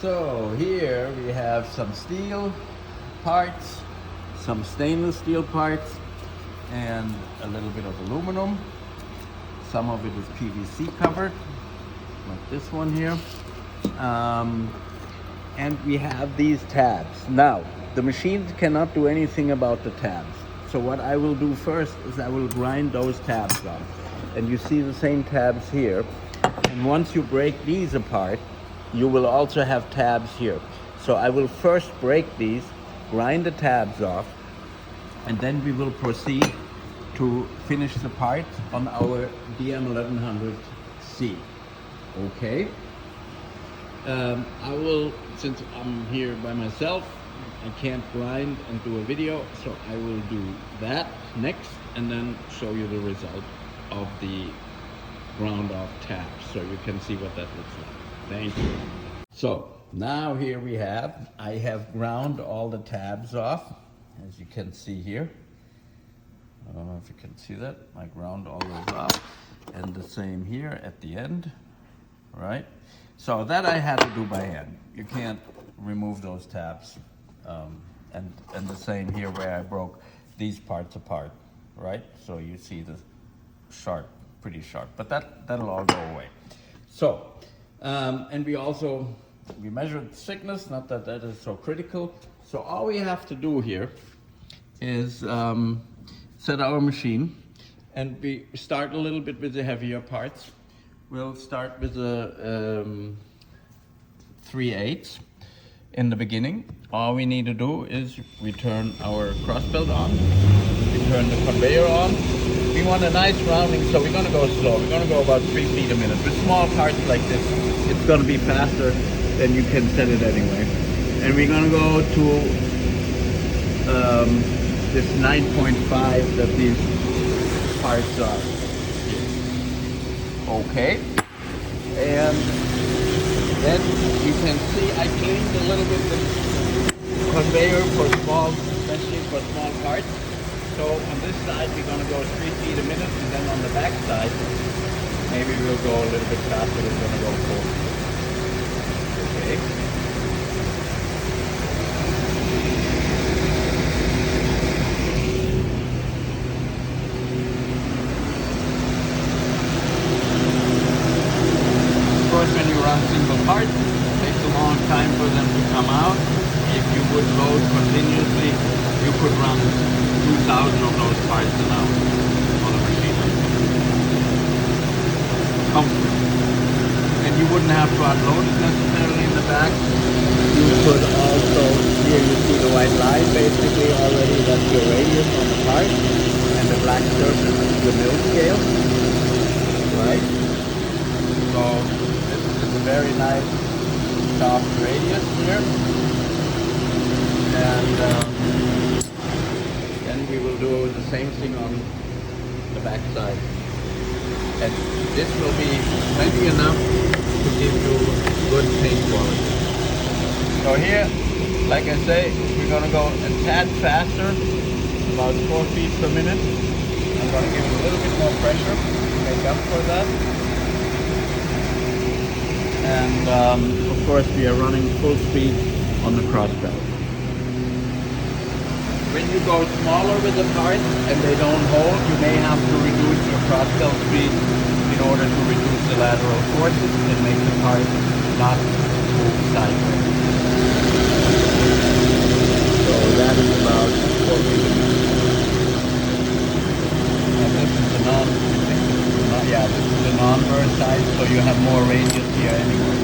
So here we have some steel parts, some stainless steel parts, and a little bit of aluminum. Some of it is PVC covered, like this one here. And we have these tabs. Now, the machine cannot do anything about the tabs. So what I will do first is I will grind those tabs off. And you see the same tabs here. And once you break these apart, you will also have tabs here. So I will first break these, grind the tabs off, and then we will proceed to finish the part on our DM1100C. Okay? I will, since I'm here by myself, I can't grind and do a video, so I will do that next and then show you the result of the ground off tabs so you can see what that looks like. Thank you. So now here I have ground all the tabs off, as you can see here. I don't know if you can see that. I ground all those off, and the same here at the end, right? So that I had to do by hand. You can't remove those tabs. And the same here where I broke these parts apart, right? So you see the sharp, pretty sharp, but that'll all go away. So, and we measured thickness, not that that is so critical. So all we have to do here is set our machine, and we start a little bit with the heavier parts. We'll start with a 3/8 in the beginning. All we need to do is we turn our cross belt on, we turn the conveyor on. We want a nice rounding, so we're gonna go slow. We're gonna go about 3 feet a minute. With small parts like this, it's gonna be faster than you can set it anyway. And we're gonna go to this 9.5 that these parts are. Okay, and then you can see I cleaned a little bit the conveyor for small, especially for small parts. So on this side we're going to go 3 feet a minute, and then on the back side maybe we'll go a little bit faster. We're going to go 4 feet. Okay. When you run single parts, it takes a long time for them to come out. If you would load continuously, you could run 2,000 of those parts an hour on a machine. Comfortable. And you wouldn't have to unload it necessarily in the back. You could also, here you see the white line basically already, that's your radius on the part, and the black surface is the mill scale, right? So a very nice soft radius here, and then we will do the same thing on the back side, and this will be plenty enough to give you good paint quality. So here, like I say, we're going to go a tad faster, about 4 feet per minute. I'm going to give it a little bit more pressure to make up for that. And of course we are running full speed on the cross belt. When you go smaller with the parts and they don't hold, you may have to reduce your cross belt speed in order to reduce the lateral forces and make the part not move sideways. So that is about 4 feet. And this is the this is the non-burst side, so you have more radius here anyway.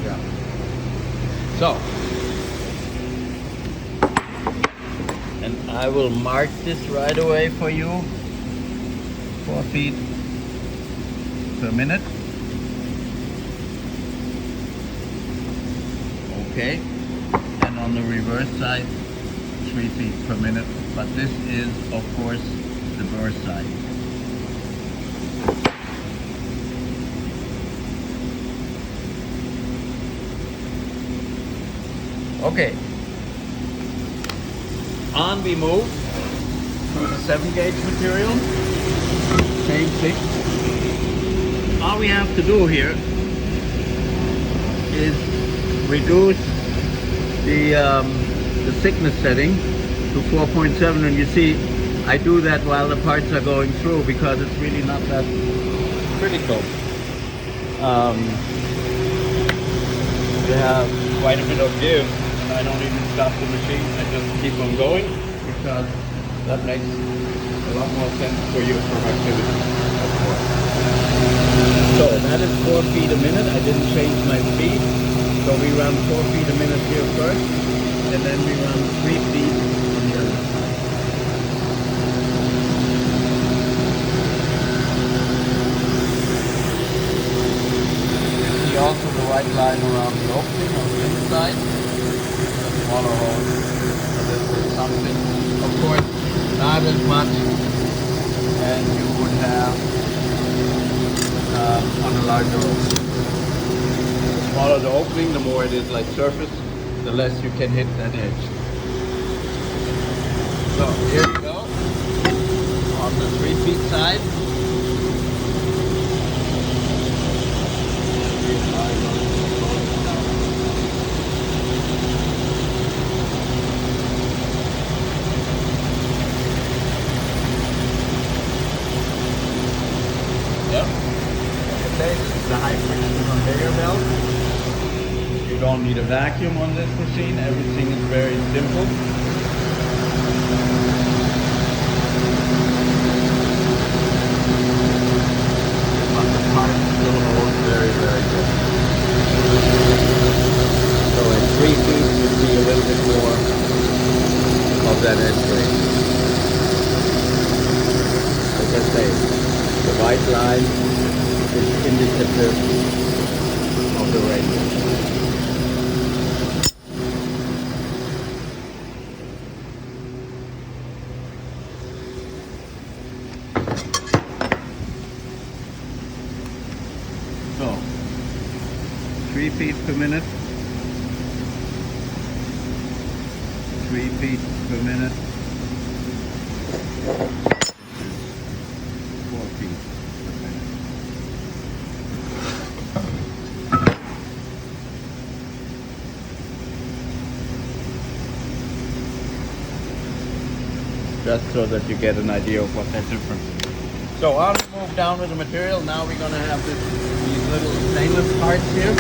Yeah. So, and I will mark this right away for you. 4 feet per minute. Okay. And on the reverse side, 3 feet per minute. But this is, of course, the burst side. Okay. On we move to the 7-gauge material. Same thing. all we have to do here is reduce the thickness setting to 4.7, and you see I do that while the parts are going through because it's really not that critical. You have quite a bit of give, and I don't even stop the machine, I just keep on going because that makes a lot more sense for your productivity, of course. So that is 4 feet a minute. I didn't change my speed. So we run 4 feet a minute here first, and then we run 3 feet on the other side. You see also the white line around the opening on the inside. A smaller hole. So this is something, of course, not as much as you would have on a larger opening. The smaller the opening, the more it is like surface, the less you can hit that edge. So here we go on the 3 feet side. Yep. Okay, this is the high friction conveyor belt. You don't need a vacuum on this machine. Everything is very simple. But the part still holds very, very good. So at 3 feet you see a little bit more of that edge grain. Like I say, the white line is indicative of the radius. So, 3 feet per minute, 3 feet per minute, 4 feet per minute. Just so that you get an idea of what that difference is. So I'll move down with the material. Now we're going to have these little stainless parts here,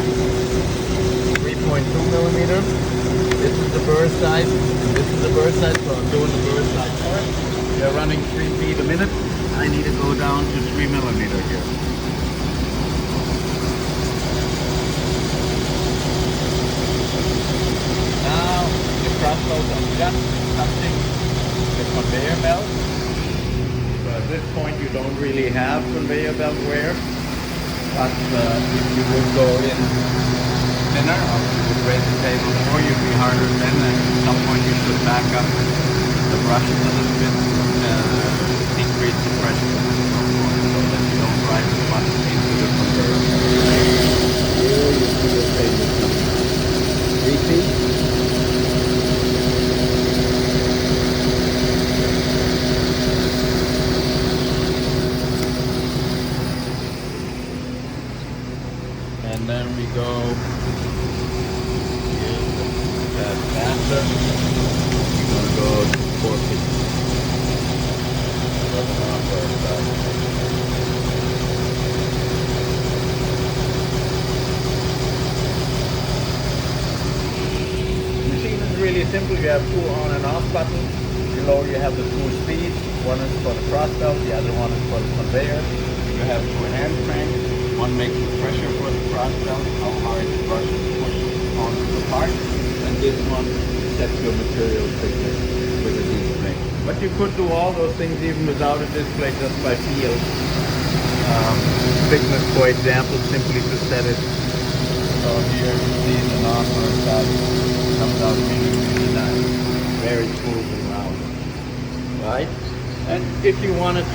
3.2 millimeter. This is the burr side, and this is the burr side, so I'm doing the burr side first. They're running 3 feet a minute. I need to go down to 3 millimeter here. Now the crossbows are just touching the conveyor belt. So at this point you don't really have conveyor belt wear, but if you would go in thinner, or if you would raise the table more, you'd be harder then, and at some point you should back up the brushes a little bit, decrease the pressure and so forth, so that you don't drive as much into the conveyor belt. Here you see the stainless coming. 3 feet. And then we go that faster. We're going to go 4 feet. The machine is really simple. You have 2 on and off buttons. Below you have the 2 speeds. One is for the cross belt, the other one is for the conveyor. You have 2 hand cranks. One makes the pressure for the cross belt, how hard the brush is pushed onto the part, and this one sets your material thickness with a display. But you could do all those things even without a display, just by feel. Thickness, for example, simply to set it. So here you see the non-burn side comes out really, really nice, very smooth and round, right? And if you wanted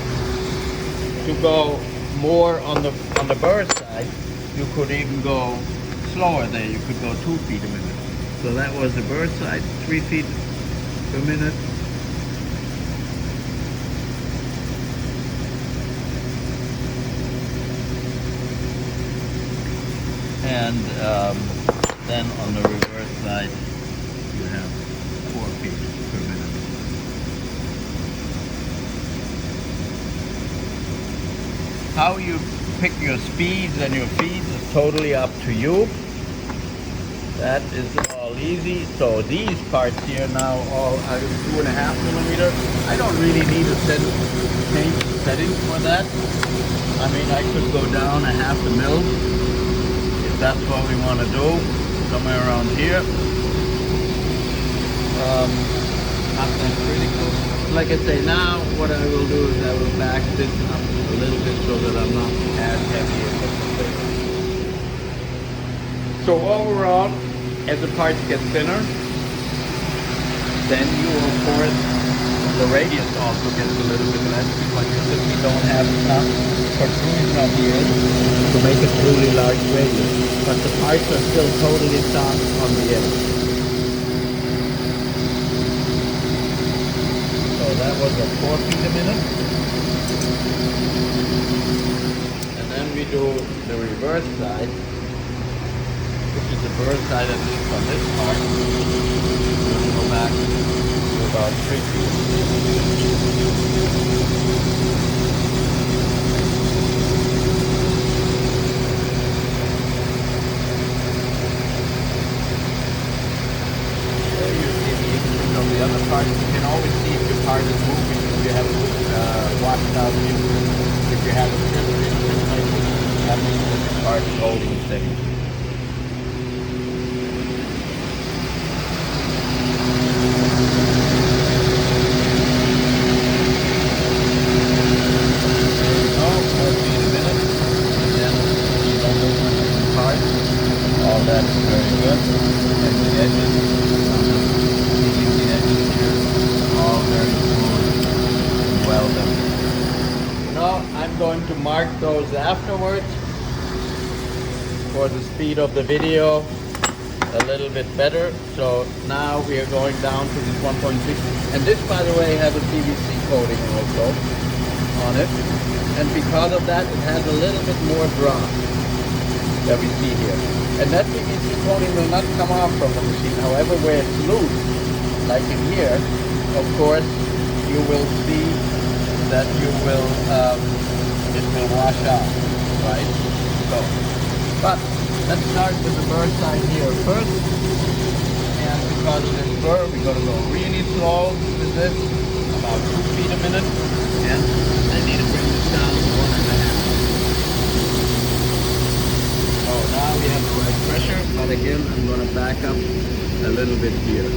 to go more on the burr side, you could even go slower there. You could go 2 feet a minute. So that was the burr side, 3 feet per minute. and then on the reverse side you have 4 feet per minute. How you pick your speeds and your feeds is totally up to you. That is all easy. So these parts here now all are 2.5 millimeter. I don't really need a change setting for that. I mean, I could go down 1/2 mil if that's what we want to do, somewhere around here. Not that critical. Like I say, now what I will do is I will back this up a little bit so that I'm not as heavy as the thing. So overall, as the parts get thinner, then you of course, the radius also gets a little bit less because you simply don't have enough protrusion on the edge to make a truly large radius. But the parts are still totally soft on the edge. So that was a 4 feet a minute. And then we do the reverse side, which is the bird side at least on this part. We're going to go back to about 3 feet. There you see the imprint of the other part. You can always see if your part is moving, if you have washed out imprint. If you have a strip imprint like this, that means that the part is holding steady. All that is very good. And the edges, the edges here, all very smooth and well done. Now I'm going to mark those afterwards for the speed of the video a little bit better. So now we are going down to this 1.6. And this, by the way, has a PVC coating also on it. And because of that, it has a little bit more drop that we see here. And that PVC coating will not come off from the machine. However, where it's loose, like in here, of course, you will see that it will wash out, right? So, but let's start with the bird side here first. And because of this burr, we're going to go really slow with this, about 2 feet a minute. And I need to bring this down to 1.5. So now we have the right pressure, but again, I'm going to back up a little bit here.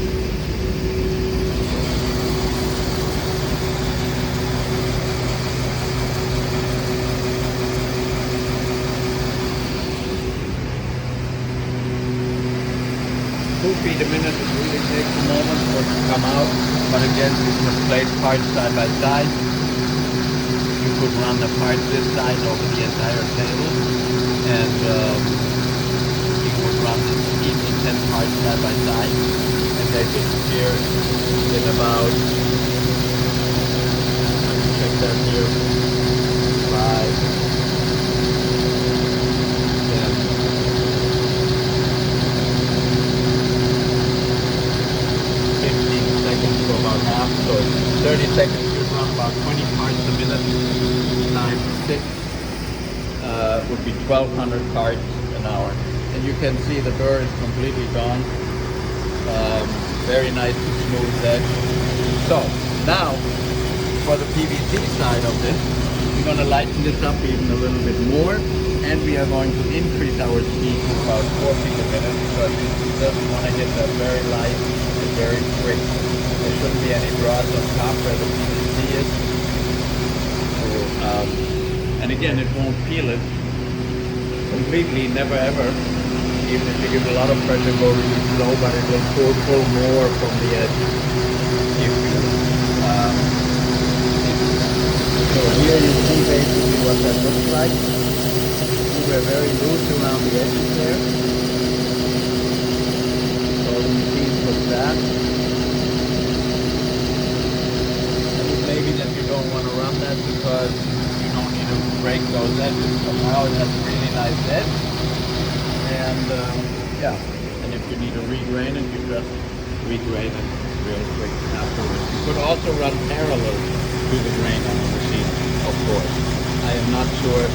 Two feet a minute, it really takes a moment for it to come out, but again, you can place parts side by side. You could run the parts this side over the entire table, and you would run this easy 10 parts side by side, and they disappear in about, let me check that here, 5, 10, 15 seconds to about half, so 30 seconds you run about 20 parts a minute times 6 would be 1,200 parts an hour. And you can see the burr is completely gone. Very nice and smooth edge. So now for the PVC side of this, we're going to lighten this up even a little bit more, and we are going to increase our speed to about 4 feet a minute because we just want to hit that very light and very quick. There shouldn't be any drops on top where the PVC is. So, and again, it won't peel it completely, never ever. Even if you give a lot of pressure, go really slow, but it will pull more from the edge. So here you see basically what that looks like. We were very loose around the edges there. So the machine puts that. And it may be that you don't want to run that because you don't need to break those edges. So now it has a really nice edge. And And yeah, and if you need to regrain it, you just regrain it real quick afterwards. You could also run parallel to the grain on the machine, of course. I am not sure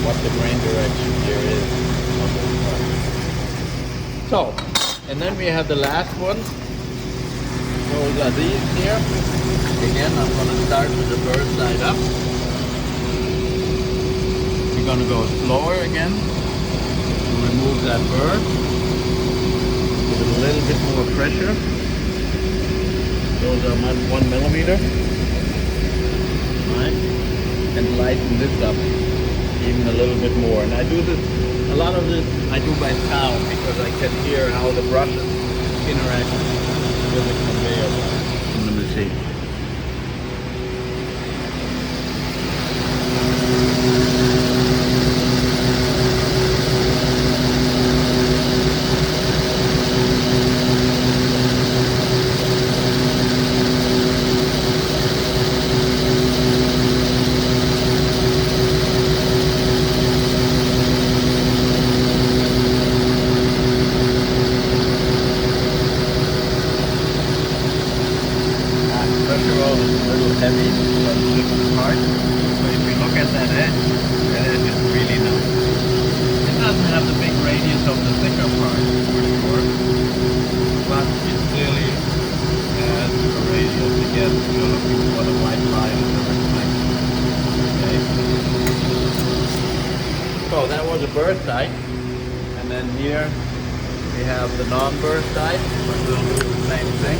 what the grain direction here is on this part. So, and then we have the last one. Those are these here. Again, I'm going to start with the burr side up. We're going to go slower again to remove that burr. Give it a little bit more pressure. Those are 1 millimeter. Right? And lighten this up even a little bit more. And I do this, a lot of this I do by sound because I can hear how the brushes interact with the conveyor in the machine. Heavy, but it's hard. So if you look at that edge, that edge is really nice. It doesn't have the big radius of the thicker part, for sure, but it clearly has a radius. Again, you're looking for the white line and the reflection. Okay. So that was a burr side, and then here we have the non-burr side, but we'll do the same thing.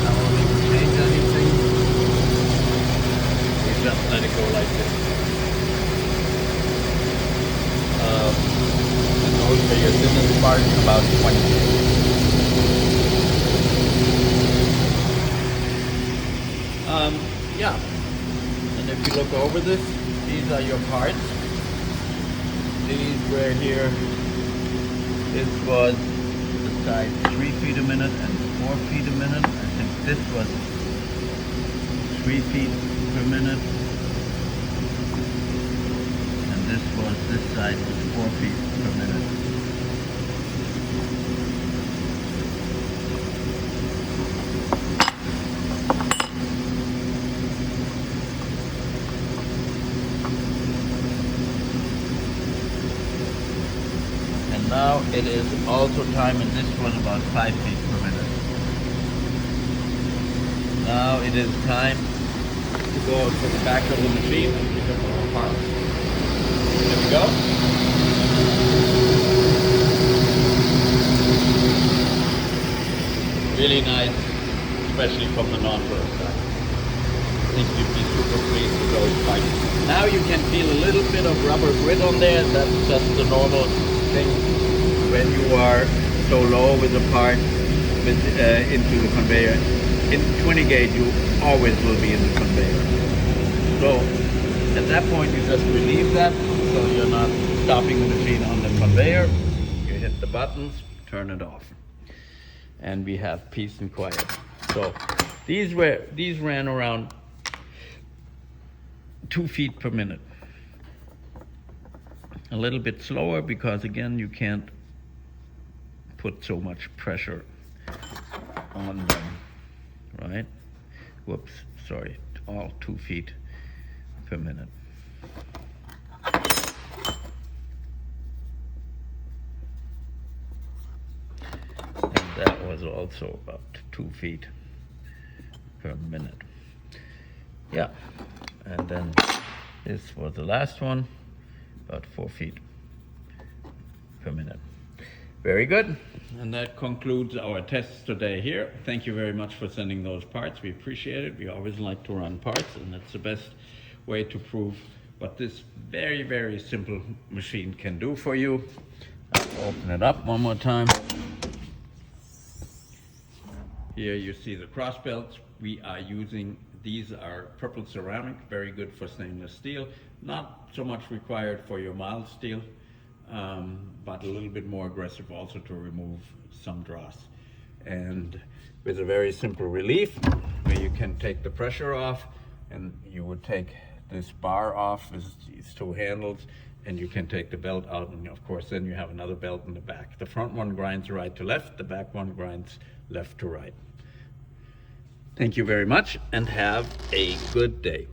I won't even change anything. Just let it go like this. And those are your thinnest part, about 20. Yeah. And if you look over this, these are your parts. These were here. This was the side 3 feet a minute and 4 feet a minute. I think this was 3 feet per minute, and this side was 4 feet per minute. And now it is also time, and this was about 5 feet per minute. Now it is time to go to the back of the machine and pick up our parts. There we go. Really nice, especially from the non-burr side. I think you'd be super pleased with those parts. Now you can feel a little bit of rubber grit on there. That's just the normal thing when you are so low with the part into the conveyor. In 20 gauge, you always will be in the conveyor. So at that point, you just relieve that, so you're not stopping the machine on the conveyor. You hit the buttons, turn it off, and we have peace and quiet. So these ran around 2 feet per minute. A little bit slower because again, you can't put so much pressure on them. Right? Whoops, sorry, all 2 feet per minute. And that was also about 2 feet per minute. Yeah, and then this was the last one, about 4 feet per minute. Very good. And that concludes our tests today here. Thank you very much for sending those parts. We appreciate it. We always like to run parts, and that's the best way to prove what this very, very simple machine can do for you. I'll open it up one more time. Here you see the cross belts. We are using, these are purple ceramic, very good for stainless steel. Not so much required for your mild steel. But a little bit more aggressive also to remove some dross. And with a very simple relief, where you can take the pressure off, and you would take this bar off with these two handles, and you can take the belt out, and of course then you have another belt in the back. The front one grinds right to left, the back one grinds left to right. Thank you very much and have a good day.